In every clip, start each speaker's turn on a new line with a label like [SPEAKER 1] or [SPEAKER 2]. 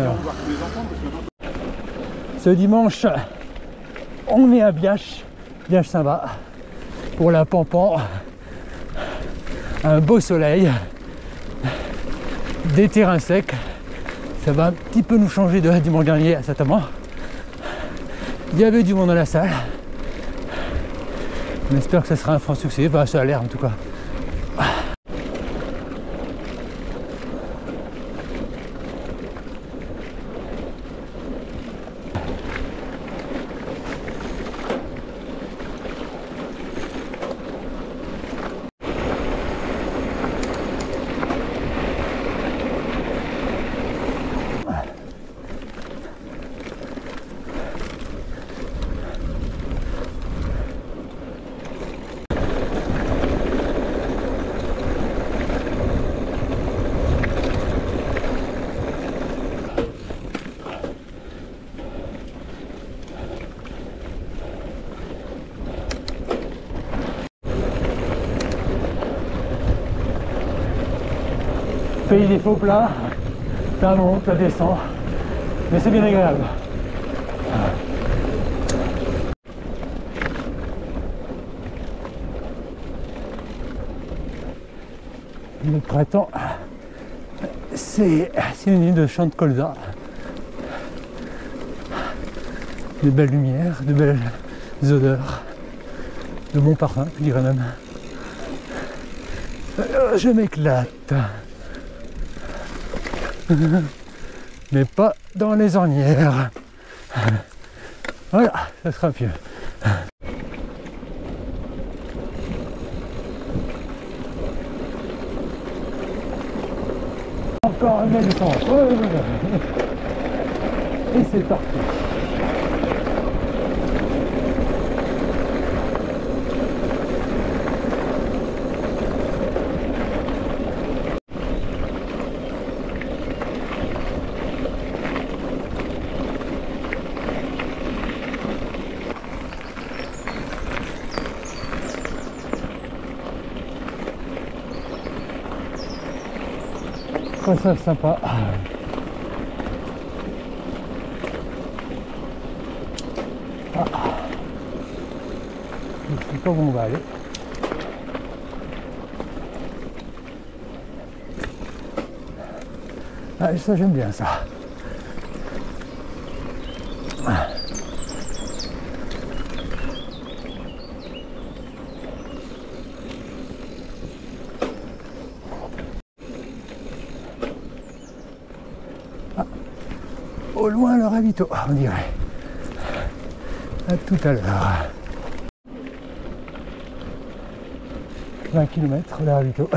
[SPEAKER 1] Alors, ce dimanche, on est à Biache, Biache-Saint-Va, pour la Pampan. Un beau soleil, des terrains secs. Ça va un petit peu nous changer de dimanche dernier à Saint-Amand. Il y avait du monde dans la salle. On espère que ça sera un franc succès. Enfin, ça a l'air en tout cas. Pays des faux plats, ça monte, ça descend, mais c'est bien agréable. Le printemps, c'est synonyme de champ de colza. De belles lumières, de belles odeurs, de bons parfums, je dirais même. Je m'éclate. Mais pas dans les ornières. Voilà, ça sera mieux. Encore un bel descente. Et c'est parti. Ça sympa. Je sais pas où on va aller. Ah, ça j'aime bien ça. Au loin le ravito, on dirait. À tout à l'heure. 20 km le ravito.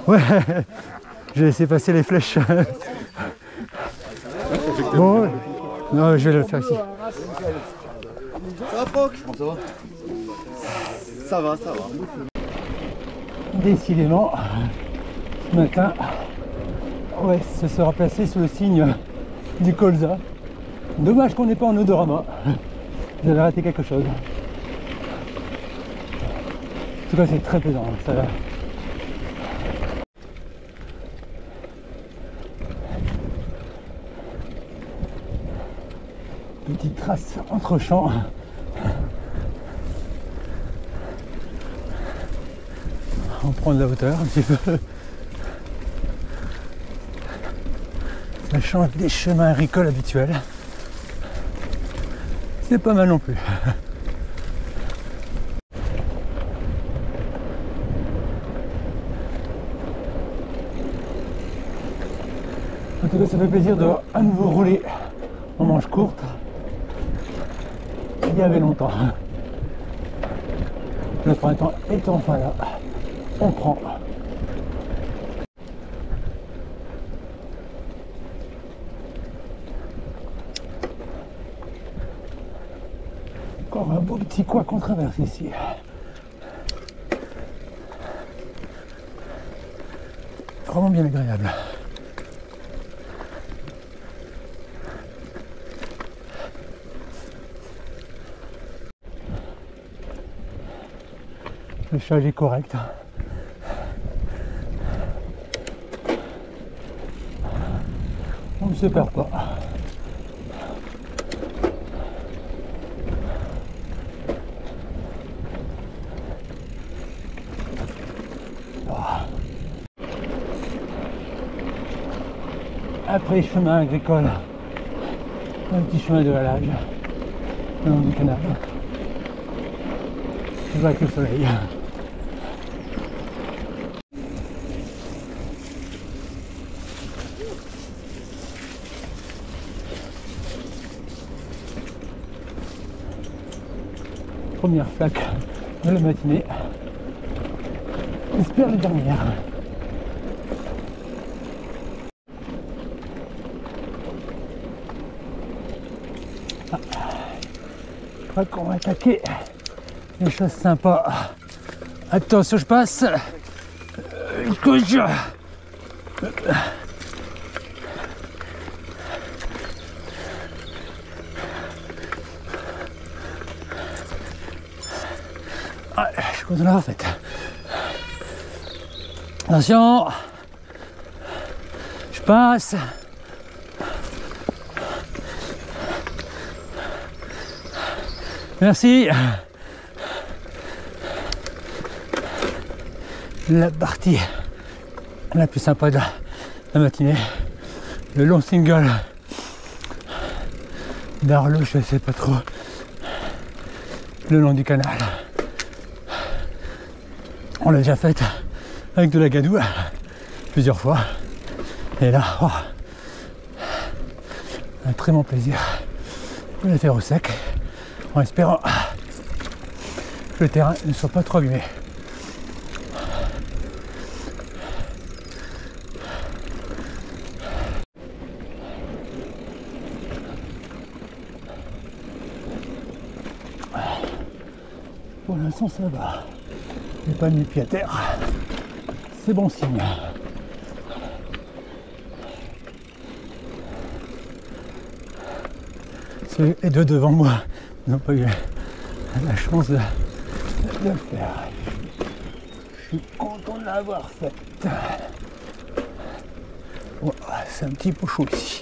[SPEAKER 1] Ouais, j'ai laissé passer les flèches. Bon, non, je vais le faire ici.
[SPEAKER 2] Ça va, Proc? Ça va. Ça va, ça va.
[SPEAKER 1] Décidément, ce matin, ouais, se sera placé sous le signe du colza. Dommage qu'on n'est pas en odorama. J'avais raté quelque chose. En tout cas, c'est très plaisant. Ça... Petite trace entre champs. On prend de la hauteur un petit peu. Ça change des chemins agricoles habituels. C'est pas mal non plus. En tout cas, ça fait plaisir de à nouveau rouler en manche courte. Il y avait longtemps. Le printemps est enfin là. On prend. Encore un beau petit coin qu'on traverse ici. Vraiment bien agréable. Le charge est correct. On ne se perd pas. Après chemin agricole, un petit chemin de halage le long du canal. Je vois avec le soleil. Première flaque de la matinée. J'espère la dernière. Je crois qu'on va attaquer des choses sympas. Attention, je passe. Gauche. Ah, je suis content de l'avoir faite. Attention. Je passe. Merci. La partie la plus sympa de la matinée. Le long single d'Arlo, je sais pas trop. Le long du canal. On l'a déjà fait avec de la gadoue plusieurs fois. Et là, oh, un très bon plaisir de la faire au sec, en espérant que le terrain ne soit pas trop abîmé. Pour l'instant ça va, j'ai pas mis le pied à terre, c'est bon signe. Les deux devant moi n'ont pas eu la chance de le faire. Je suis content de l'avoir fait. Bon, c'est un petit peu chaud ici,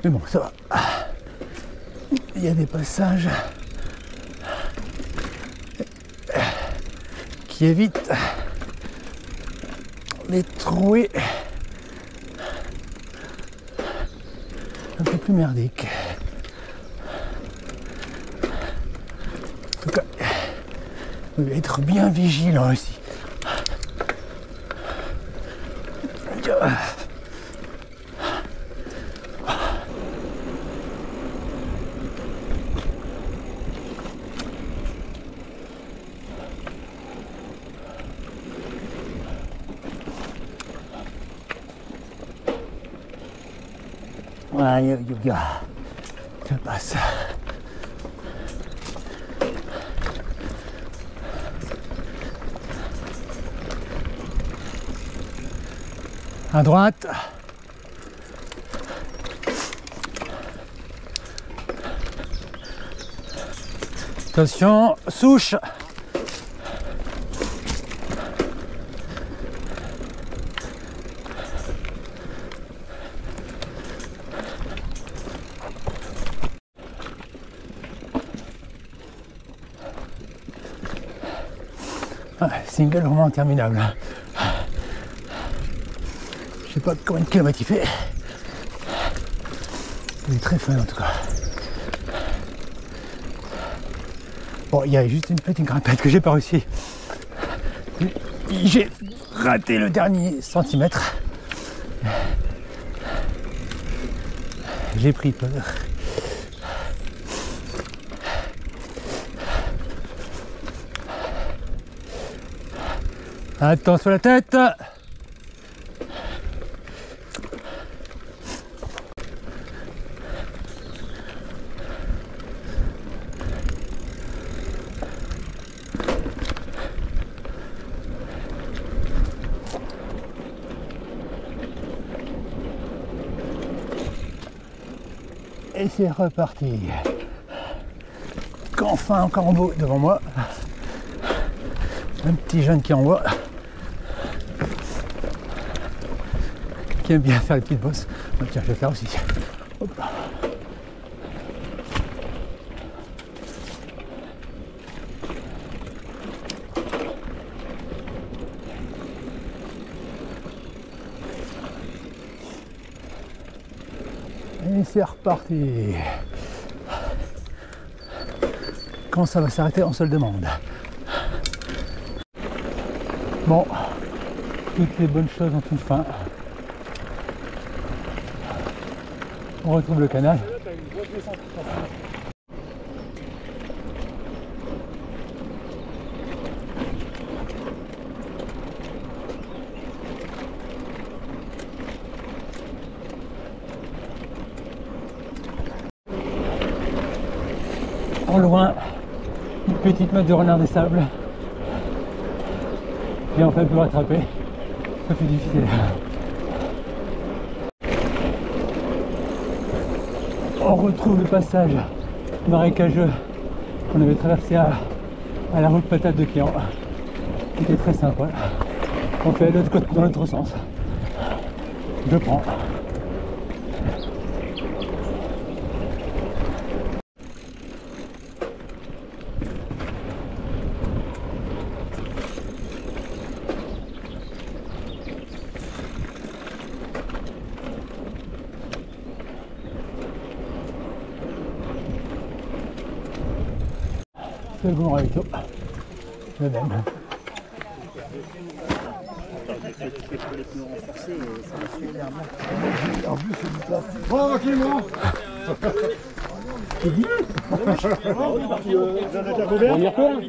[SPEAKER 1] mais bon, ça va. Il y a des passages qui évitent les trouées un peu plus merdiques. En tout cas, vous devez être bien vigilant aussi. Voilà, yoga, je passe. À droite. Attention, souche. Single vraiment interminable. Je sais pas combien de kilomètres il fait. Il est très fun en tout cas. Bon, il y a juste une petite grimpette que j'ai pas réussi. J'ai raté le dernier centimètre. J'ai pris peur. Attention à la tête. Et c'est reparti. Qu'enfin encore en beau devant moi. Un petit jeune qui envoie. qui aime bien faire les petites bosses. Oh, tiens, je vais faire aussi. Hop là. Et c'est reparti. Quand ça va s'arrêter, on se le demande. Bon, toutes les bonnes choses ont une fin. On retrouve le canal. En loin, une petite meute de renard des sables. Et enfin pour rattraper, ça fait difficile. On retrouve le passage marécageux qu'on avait traversé à la route patate de Quéant, qui était très sympa. On fait l'autre côté dans l'autre sens. Je prends. Second ravito, le même.
[SPEAKER 2] En plus, c'est du plastique. Bon, ok, bon.
[SPEAKER 1] On y retourne.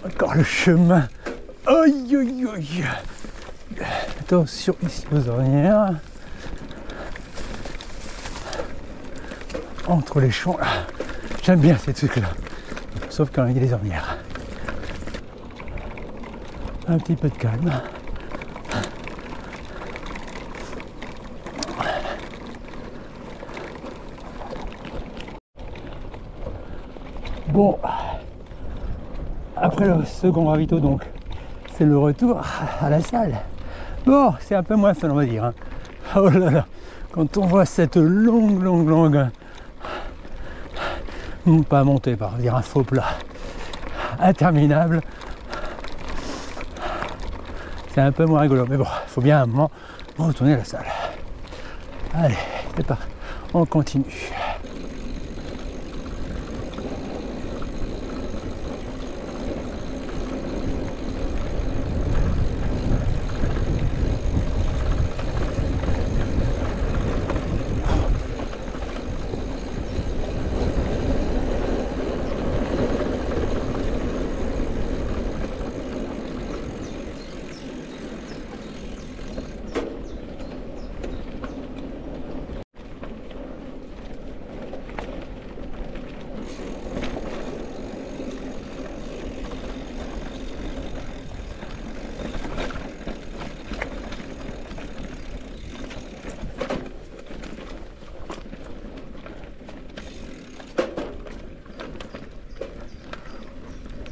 [SPEAKER 1] Encore le chemin. Aïe aïe aïe. Attention ici aux ornières. Entre les champs là. J'aime bien ces trucs là. Sauf quand il y a des ornières. Un petit peu de calme. Bon. Après le second ravito, donc, c'est le retour à la salle. Bon, c'est un peu moins fun, on va dire. Hein. Oh là là, quand on voit cette longue, pas montée, par dire un faux plat, interminable, c'est un peu moins rigolo. Mais bon, il faut bien à un moment retourner à la salle. Allez, c'est parti, on continue.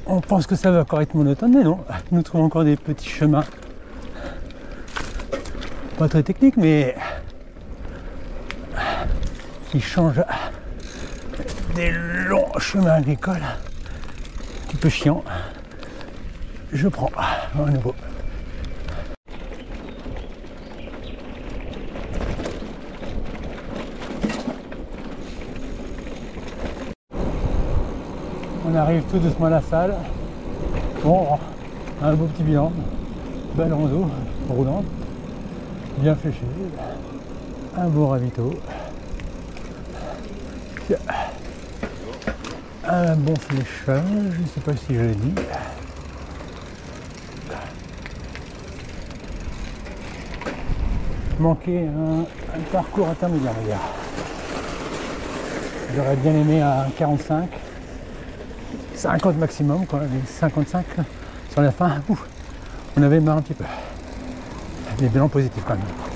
[SPEAKER 1] On pense que ça va encore être monotone, mais non, nous trouvons encore des petits chemins. Pas très techniques, mais qui changent des longs chemins agricoles. Un petit peu chiant. Je prends à nouveau. On arrive tout doucement à la salle. Bon, un beau petit bilan. Belle rando, roulante, bien fléchée. Un beau ravito. Un bon fléchage, je ne sais pas si je l'ai dit. Manquer un parcours intermédiaire, regarde. J'aurais bien aimé un 45, 50 maximum, quoi, mais 55 sur la fin, ouf, on avait marre un petit peu. Des bilans positifs quand même.